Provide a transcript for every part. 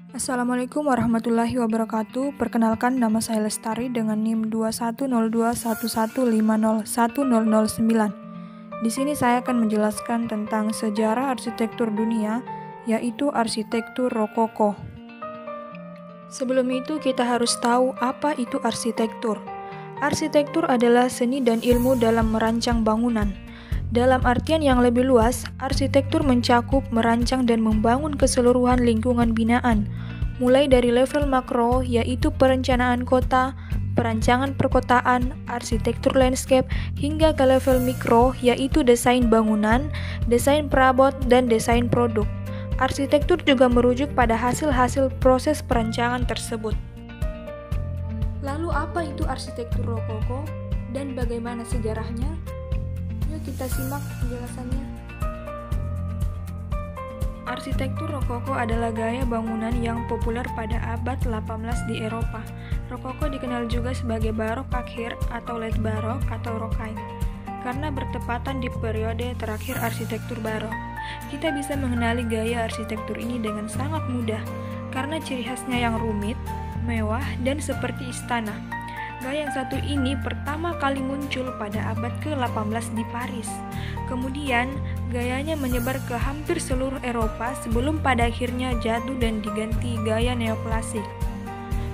Assalamualaikum warahmatullahi wabarakatuh. Perkenalkan, nama saya Lestari dengan NIM 210211501009. Di sini saya akan menjelaskan tentang sejarah arsitektur dunia, yaitu arsitektur rokoko. Sebelum itu kita harus tahu apa itu arsitektur. Arsitektur adalah seni dan ilmu dalam merancang bangunan. Dalam artian yang lebih luas, arsitektur mencakup merancang dan membangun keseluruhan lingkungan binaan, mulai dari level makro yaitu perencanaan kota, perancangan perkotaan, arsitektur landscape, hingga ke level mikro yaitu desain bangunan, desain perabot, dan desain produk. Arsitektur juga merujuk pada hasil-hasil proses perancangan tersebut. Lalu apa itu arsitektur rokoko dan bagaimana sejarahnya? Yuk kita simak penjelasannya. Arsitektur rokoko adalah gaya bangunan yang populer pada abad 18 di Eropa. Rokoko dikenal juga sebagai barok akhir atau late barok atau rocaille, karena bertepatan di periode terakhir arsitektur barok. Kita bisa mengenali gaya arsitektur ini dengan sangat mudah, karena ciri khasnya yang rumit, mewah, dan seperti istana. Gaya yang satu ini pertama kali muncul pada abad ke-18 di Paris. Kemudian, gayanya menyebar ke hampir seluruh Eropa sebelum pada akhirnya jatuh dan diganti gaya neoklasik.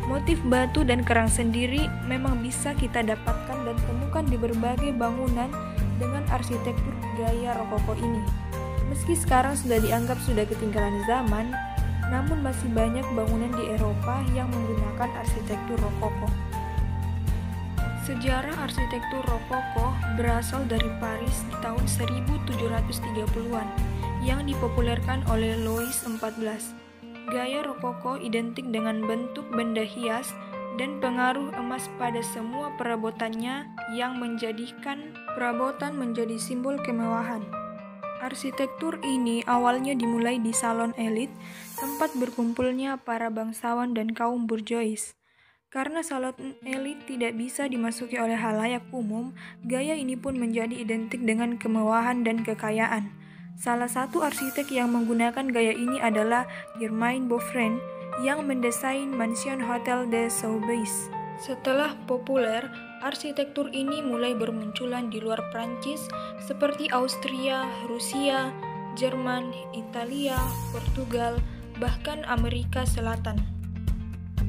Motif batu dan kerang sendiri memang bisa kita dapatkan dan temukan di berbagai bangunan dengan arsitektur gaya rokoko ini. Meski sekarang sudah dianggap sudah ketinggalan zaman, namun masih banyak bangunan di Eropa yang menggunakan arsitektur rokoko. Sejarah arsitektur rokoko berasal dari Paris di tahun 1730-an yang dipopulerkan oleh Louis XIV. Gaya rokoko identik dengan bentuk benda hias dan pengaruh emas pada semua perabotannya yang menjadikan perabotan menjadi simbol kemewahan. Arsitektur ini awalnya dimulai di salon elit, tempat berkumpulnya para bangsawan dan kaum burjois. Karena salon elit tidak bisa dimasuki oleh halayak umum, gaya ini pun menjadi identik dengan kemewahan dan kekayaan. Salah satu arsitek yang menggunakan gaya ini adalah Germain Boffrand yang mendesain Mansion Hotel de Soubise. Setelah populer, arsitektur ini mulai bermunculan di luar Prancis seperti Austria, Rusia, Jerman, Italia, Portugal, bahkan Amerika Selatan.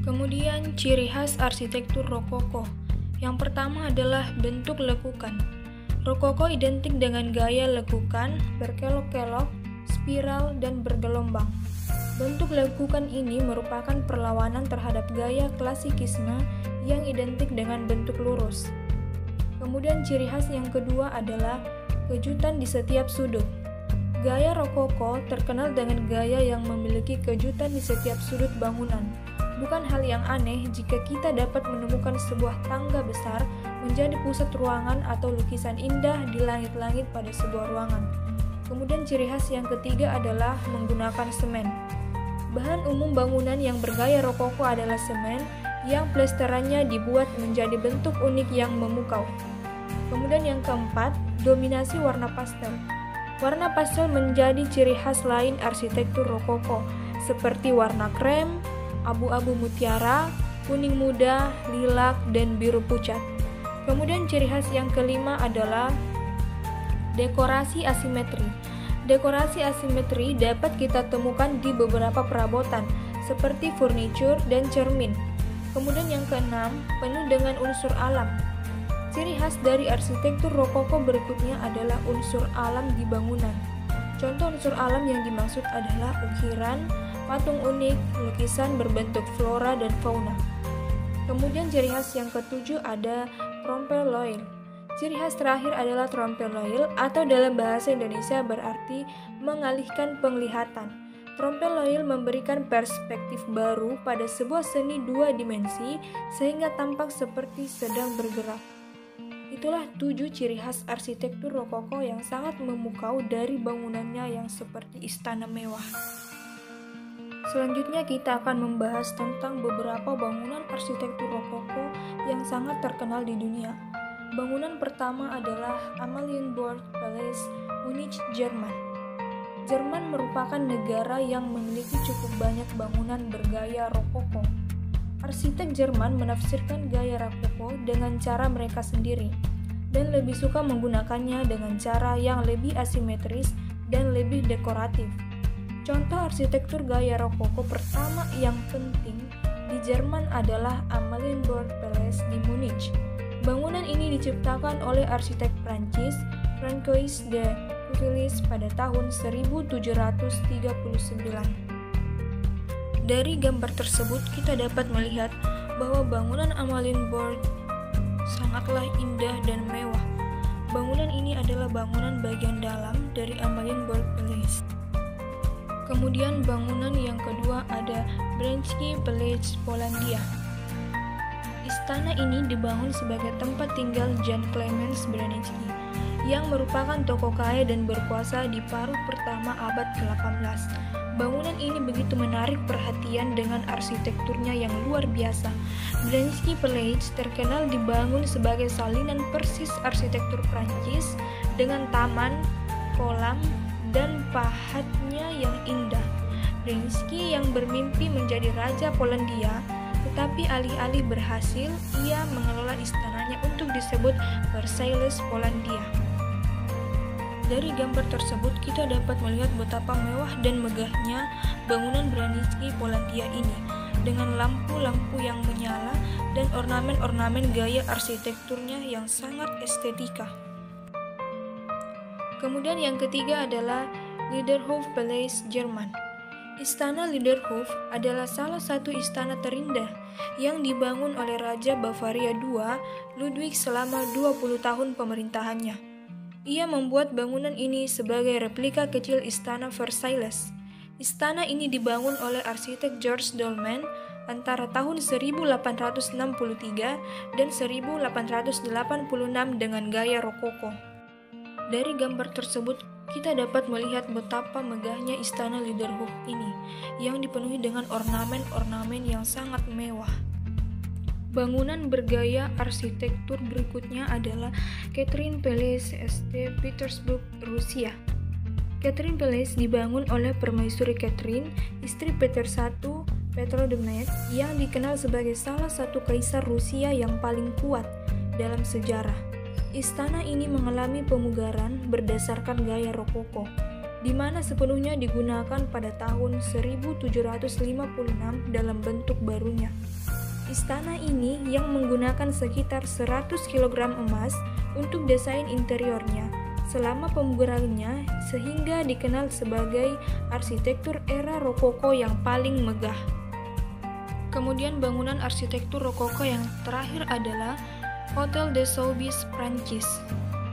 Kemudian ciri khas arsitektur rokoko. Yang pertama adalah bentuk lekukan. Rokoko identik dengan gaya lekukan, berkelok-kelok, spiral, dan bergelombang. Bentuk lekukan ini merupakan perlawanan terhadap gaya klasikisme yang identik dengan bentuk lurus. Kemudian ciri khas yang kedua adalah kejutan di setiap sudut. Gaya rokoko terkenal dengan gaya yang memiliki kejutan di setiap sudut bangunan. Bukan hal yang aneh jika kita dapat menemukan sebuah tangga besar menjadi pusat ruangan atau lukisan indah di langit-langit pada sebuah ruangan. Kemudian ciri khas yang ketiga adalah menggunakan semen. Bahan umum bangunan yang bergaya rokoko adalah semen yang plesterannya dibuat menjadi bentuk unik yang memukau. Kemudian yang keempat, dominasi warna pastel. Warna pastel menjadi ciri khas lain arsitektur rokoko, seperti warna krem, abu-abu mutiara, kuning muda, lilac, dan biru pucat. Kemudian ciri khas yang kelima adalah dekorasi asimetri. Dekorasi asimetri dapat kita temukan di beberapa perabotan, seperti furniture dan cermin. Kemudian yang keenam, penuh dengan unsur alam. Ciri khas dari arsitektur rokoko berikutnya adalah unsur alam di bangunan. Contoh unsur alam yang dimaksud adalah ukiran, patung unik, lukisan berbentuk flora dan fauna. Kemudian ciri khas yang ketujuh ada trompe-l'oeil. Ciri khas terakhir adalah trompe-l'oeil atau dalam bahasa Indonesia berarti mengalihkan penglihatan. Trompe-l'oeil memberikan perspektif baru pada sebuah seni dua dimensi sehingga tampak seperti sedang bergerak. Itulah 7 ciri khas arsitektur rokoko yang sangat memukau dari bangunannya yang seperti istana mewah. Selanjutnya kita akan membahas tentang beberapa bangunan arsitektur rokoko yang sangat terkenal di dunia. Bangunan pertama adalah Amalienborg Palace, Munich, Jerman. Jerman merupakan negara yang memiliki cukup banyak bangunan bergaya rokoko. Arsitek Jerman menafsirkan gaya rokoko dengan cara mereka sendiri dan lebih suka menggunakannya dengan cara yang lebih asimetris dan lebih dekoratif. Contoh arsitektur gaya rokoko pertama yang penting di Jerman adalah Amalienborg Palace di Munich. Bangunan ini diciptakan oleh arsitek Prancis Francois de Cuvilliés pada tahun 1739. Dari gambar tersebut kita dapat melihat bahwa bangunan Amalienborg sangatlah indah dan mewah. Bangunan ini adalah bangunan bagian dalam dari Amalienborg Palace. Kemudian bangunan yang kedua ada Brzeński Palace Polandia. Istana ini dibangun sebagai tempat tinggal Jan Klemens Brzeński yang merupakan tokoh kaya dan berkuasa di paruh pertama abad ke-18. Bangunan ini begitu menarik perhatian dengan arsitekturnya yang luar biasa. Brzeński Palace terkenal dibangun sebagai salinan persis arsitektur Prancis dengan taman, kolam, dan pahatnya yang indah. Brzeński yang bermimpi menjadi raja Polandia, tetapi alih-alih berhasil, ia mengelola istananya untuk disebut Versailles Polandia. Dari gambar tersebut kita dapat melihat betapa mewah dan megahnya bangunan Brzeński Polandia ini dengan lampu-lampu yang menyala dan ornamen-ornamen gaya arsitekturnya yang sangat estetika. Kemudian yang ketiga adalah Liederhof Palace Jerman. Istana Liederhof adalah salah satu istana terindah yang dibangun oleh Raja Bavaria II Ludwig selama 20 tahun pemerintahannya. Ia membuat bangunan ini sebagai replika kecil istana Versailles. Istana ini dibangun oleh arsitek George Dolman antara tahun 1863 dan 1886 dengan gaya rokoko. Dari gambar tersebut, kita dapat melihat betapa megahnya istana Liederhof ini yang dipenuhi dengan ornamen-ornamen yang sangat mewah. Bangunan bergaya arsitektur berikutnya adalah Catherine Palace St. Petersburg, Rusia. Catherine Palace dibangun oleh Permaisuri Catherine, istri Peter I Petro the Mad, yang dikenal sebagai salah satu kaisar Rusia yang paling kuat dalam sejarah. Istana ini mengalami pemugaran berdasarkan gaya rokoko, di mana sepenuhnya digunakan pada tahun 1756 dalam bentuk barunya. Istana ini yang menggunakan sekitar 100 kg emas untuk desain interiornya selama pemugarannya, sehingga dikenal sebagai arsitektur era rokoko yang paling megah. Kemudian bangunan arsitektur rokoko yang terakhir adalah Hotel de Soubise, Prancis.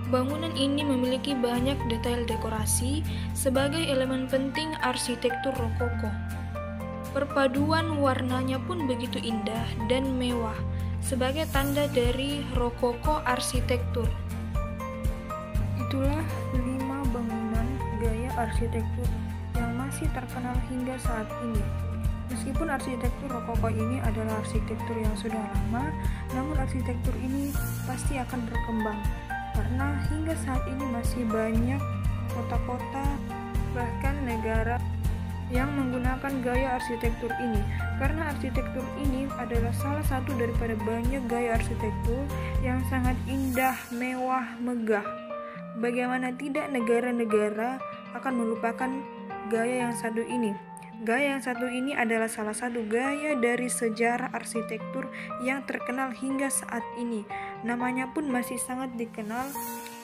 Bangunan ini memiliki banyak detail dekorasi sebagai elemen penting arsitektur rokoko. Perpaduan warnanya pun begitu indah dan mewah sebagai tanda dari rokoko arsitektur. Itulah 5 bangunan gaya arsitektur yang masih terkenal hingga saat ini. Meskipun arsitektur rokoko ini adalah arsitektur yang sudah lama, namun arsitektur ini pasti akan berkembang karena hingga saat ini masih banyak kota-kota bahkan negara yang menggunakan gaya arsitektur ini, karena arsitektur ini adalah salah satu daripada banyak gaya arsitektur yang sangat indah, mewah, megah. Bagaimana tidak negara-negara akan melupakan gaya yang satu ini. Gaya yang satu ini adalah salah satu gaya dari sejarah arsitektur yang terkenal hingga saat ini. Namanya pun masih sangat dikenal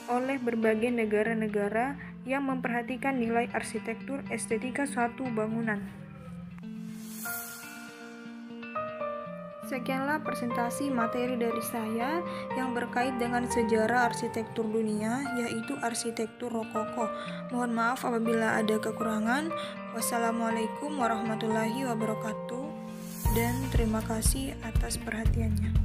oleh berbagai negara-negara yang memperhatikan nilai arsitektur estetika suatu bangunan. Sekianlah presentasi materi dari saya yang berkait dengan sejarah arsitektur dunia, yaitu arsitektur rokoko. Mohon maaf apabila ada kekurangan. Wassalamualaikum warahmatullahi wabarakatuh, dan terima kasih atas perhatiannya.